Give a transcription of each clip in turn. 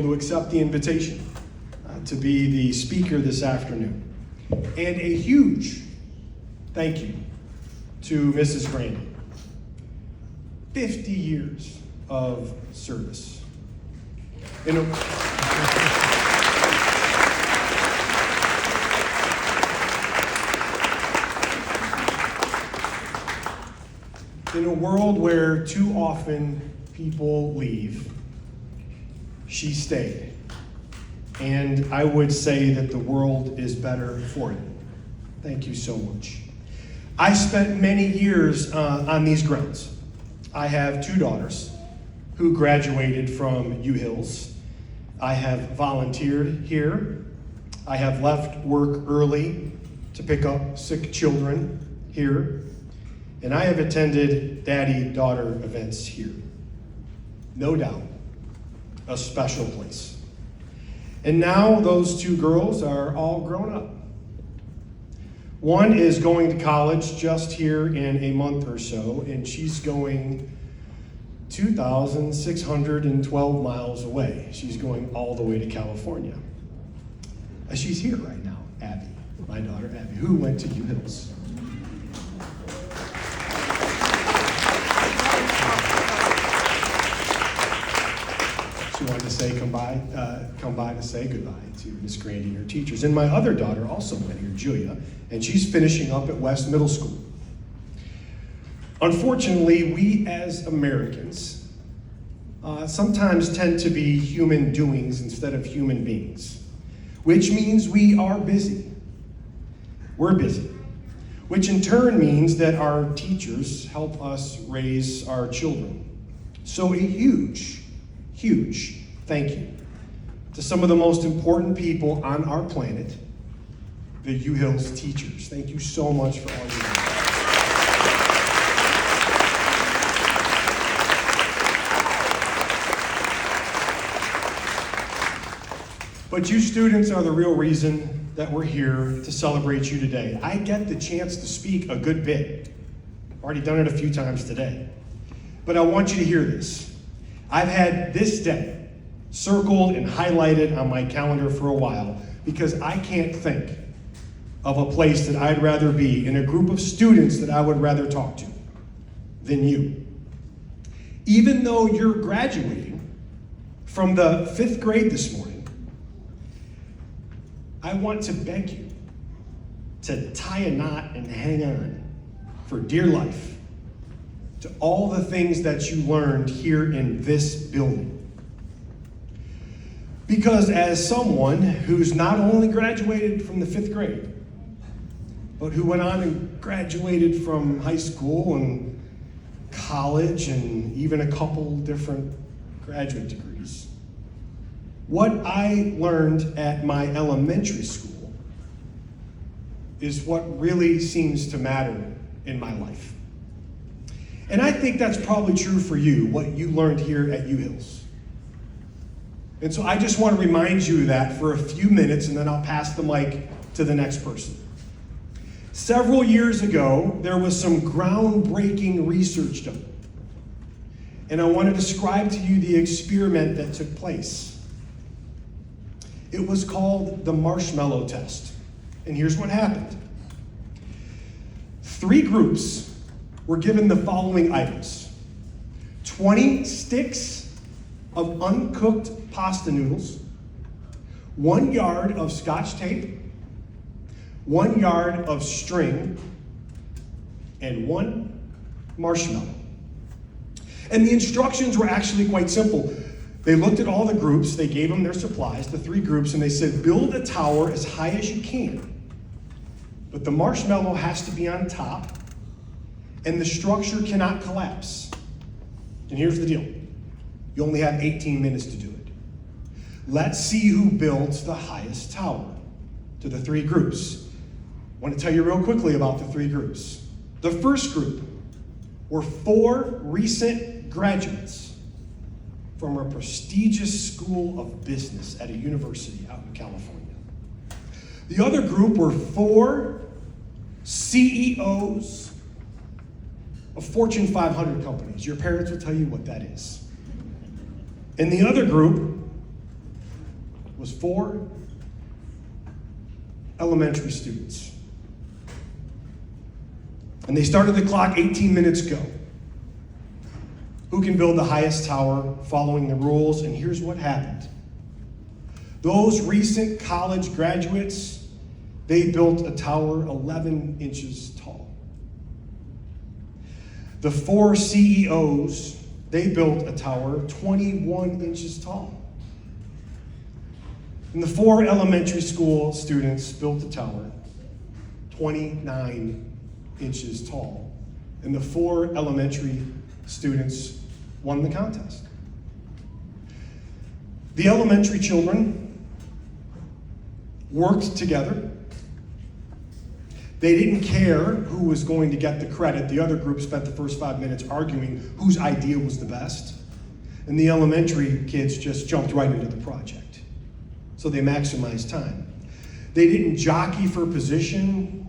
To accept the invitation to be the speaker this afternoon. And a huge thank you to Mrs. Grandy. 50 years of service. In a world where too often people leave, she stayed. And I would say that the world is better for it. Thank you so much. I spent many years on these grounds. I have two daughters who graduated from U-Hills. I have volunteered here. I have left work early to pick up sick children here. And I have attended daddy-daughter events here. No doubt, a special place. And now those two girls are all grown up. One is going to college just here in a month or so, and she's going 2,612 miles away. She's going all the way to California. She's here right now, Abby, my daughter Abby, who went to U-Hills. She wanted to say come by to say goodbye to Miss Grandy and her teachers. And my other daughter also went here, Julia, and she's finishing up at West Middle School. Unfortunately, we as Americans sometimes tend to be human doings instead of human beings, which means we are busy. We're busy, which in turn means that our teachers help us raise our children. So a huge thank you to some of the most important people on our planet, the U-Hills teachers. Thank you so much for all you do. But you students are the real reason that we're here to celebrate you today. I get the chance to speak a good bit. I've already done it a few times today. But I want you to hear this. I've had this day circled and highlighted on my calendar for a while because I can't think of a place that I'd rather be in a group of students that I would rather talk to than you. Even though you're graduating from the 5th grade this morning, I want to beg you to tie a knot and hang on for dear life to all the things that you learned here in this building. Because as someone who's not only graduated from the 5th grade, but who went on and graduated from high school and college and even a couple different graduate degrees, what I learned at my elementary school is what really seems to matter in my life. And I think that's probably true for you, what you learned here at U-Hills. And so I just want to remind you of that for a few minutes, and then I'll pass the mic to the next person. Several years ago, there was some groundbreaking research done. And I want to describe to you the experiment that took place. It was called the marshmallow test. And here's what happened. 3 groups were given the following items: 20 sticks of uncooked pasta noodles, 1 yard of Scotch tape, 1 yard of string, and 1 marshmallow. And the instructions were actually quite simple. They looked at all the groups, they gave them their supplies, the 3 groups, and they said, build a tower as high as you can, but the marshmallow has to be on top, and the structure cannot collapse. And here's the deal. You only have 18 minutes to do it. Let's see who builds the highest tower. To the 3 groups. I want to tell you real quickly about the 3 groups. The first group were 4 recent graduates from a prestigious school of business at a university out in California. The other group were 4 CEOs of Fortune 500 companies. Your parents will tell you what that is. And the other group was 4 elementary students. And they started the clock 18 minutes ago. Who can build the highest tower following the rules? And here's what happened. Those recent college graduates, they built a tower 11 inches tall. The 4 CEOs, they built a tower 21 inches tall. And the 4 elementary school students built a tower 29 inches tall. And the 4 elementary students won the contest. The elementary children worked together. They didn't care who was going to get the credit. The other group spent the first 5 minutes arguing whose idea was the best. And the elementary kids just jumped right into the project. So they maximized time. They didn't jockey for position.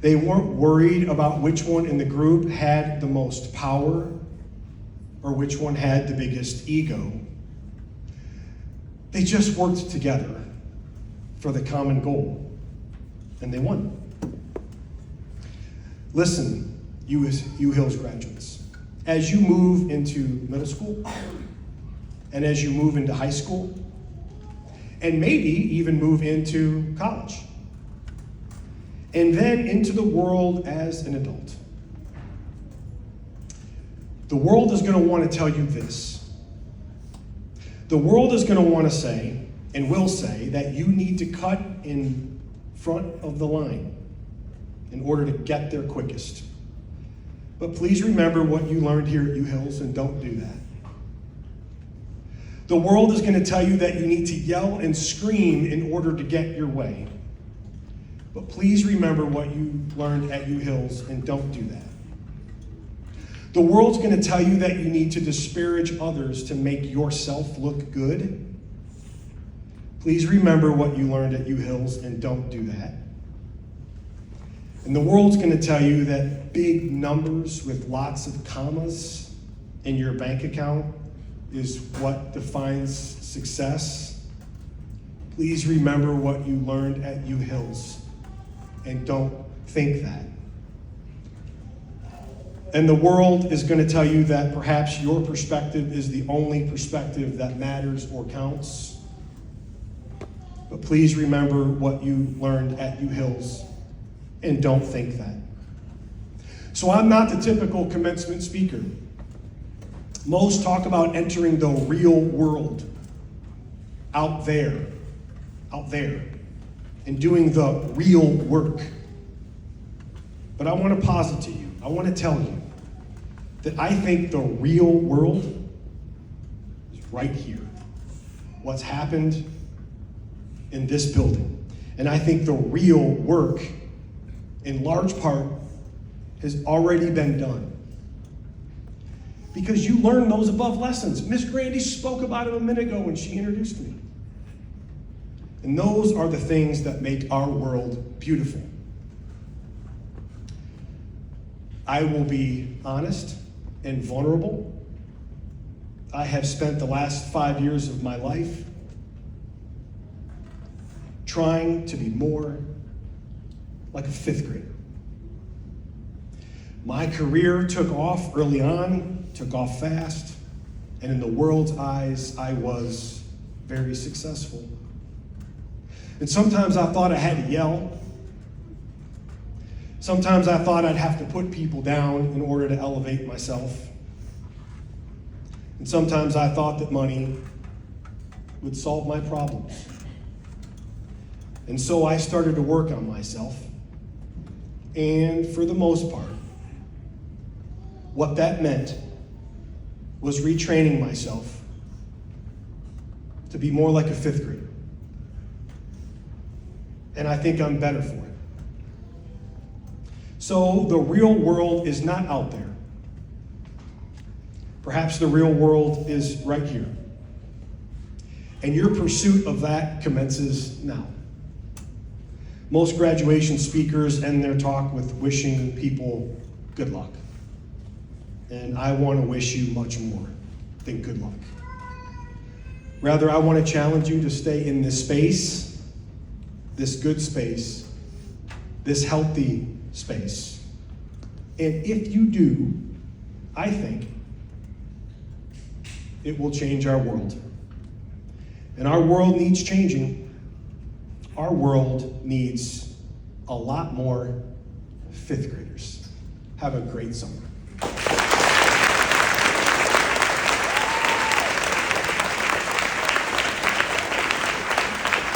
They weren't worried about which one in the group had the most power or which one had the biggest ego. They just worked together for the common goal, and they won. Listen, you Hills graduates, as you move into middle school, and as you move into high school, and maybe even move into college, and then into the world as an adult, the world is going to want to tell you this. The world is going to want to say, and will say, that you need to cut in front of the line in order to get there quickest. But please remember what you learned here at U Hills and don't do that. The world is going to tell you that you need to yell and scream in order to get your way. But please remember what you learned at U Hills and don't do that. The world's going to tell you that you need to disparage others to make yourself look good. Please remember what you learned at U Hills and don't do that. And the world's going to tell you that big numbers with lots of commas in your bank account is what defines success. Please remember what you learned at U Hills and don't think that. And the world is going to tell you that perhaps your perspective is the only perspective that matters or counts. But please remember what you learned at U Hills and don't think that. So I'm not the typical commencement speaker. Most talk about entering the real world out there, and doing the real work. But I want to posit to you, I want to tell you that I think the real world is right here. What's happened in this building. And I think the real work, in large part, has already been done. Because you learned those above lessons. Miss Grandy spoke about it a minute ago when she introduced me. And those are the things that make our world beautiful. I will be honest and vulnerable. I have spent the last 5 years of my life trying to be more like a 5th grader. My career took off early on, took off fast, and in the world's eyes, I was very successful. And sometimes I thought I had to yell. Sometimes I thought I'd have to put people down in order to elevate myself. And sometimes I thought that money would solve my problems. And so I started to work on myself. And for the most part, what that meant was retraining myself to be more like a 5th grader. And I think I'm better for it. So the real world is not out there. Perhaps the real world is right here. And your pursuit of that commences now. Most graduation speakers end their talk with wishing people good luck. And I want to wish you much more than good luck. Rather, I want to challenge you to stay in this space, this good space, this healthy space. And if you do, I think it will change our world. And our world needs changing. Our world needs a lot more fifth graders. Have a great summer.